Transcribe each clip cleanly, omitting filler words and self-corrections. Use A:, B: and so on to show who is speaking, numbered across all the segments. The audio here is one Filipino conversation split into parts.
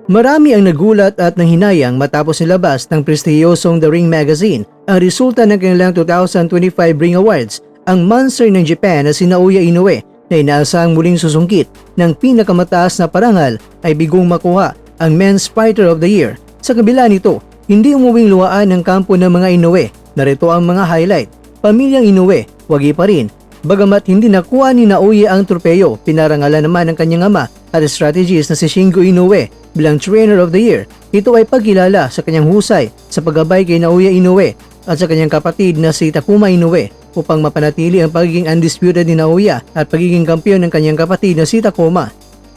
A: Marami ang nagulat at nanghinayang matapos nilabas ng prestiyosong The Ring Magazine ang resulta ng kanilang 2025 Ring Awards. Ang monster ng Japan na si Naoya Inoue na inaasahang muling susungkit ng pinakamataas na parangal ay bigong makuha ang Men's Fighter of the Year. Sa kabila nito, hindi umuwing luhaan ng kampo ng mga Inoue. Narito ang mga highlight. Pamilyang Inoue, wagi pa rin. Bagamat hindi nakuha ni Naoya ang tropeyo, pinarangalan naman ng kanyang ama at strategist na si Shingo Inoue bilang Trainer of the Year. Ito ay pagkilala sa kanyang husay sa paggabay kay Naoya Inoue at sa kanyang kapatid na si Takuma Inoue upang mapanatili ang pagiging undisputed ni Naoya at pagiging kampiyon ng kanyang kapatid na si Takuma.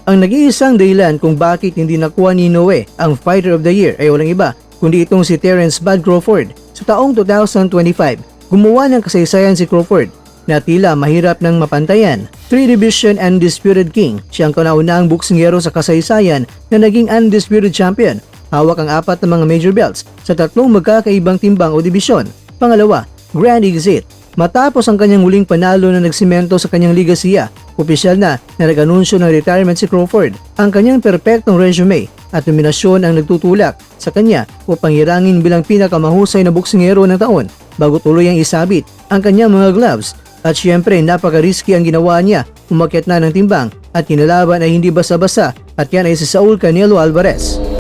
A: Ang nag-iisang dahilan kung bakit hindi nakuha ni Inoue ang Fighter of the Year ay walang iba kundi itong si Terence Bud Crawford. Sa taong 2025, gumawa ng kasaysayan si Crawford na tila mahirap ng mapantayan. 3-division undisputed king, siyang kauna-unahang boksingero sa kasaysayan na naging undisputed champion. Hawak ang 4 na mga major belts sa 3 magkakaibang timbang o dibisyon. Pangalawa, Grand Exit. Matapos ang kanyang huling panalo na nagsimento sa kanyang ligasiya, opisyal na nag-anunsyo ng retirement si Crawford. Ang kanyang perpektong resume at nominasyon ang nagtutulak sa kanya upang hirangin bilang pinakamahusay na boksingero ng taon bago tuluyang isabit ang kanyang mga gloves. At syempre, napaka-risky ang ginawa niya, umakyat na ng timbang at kinalaban ay hindi basa-basa at yan ay si Saul Canelo Alvarez.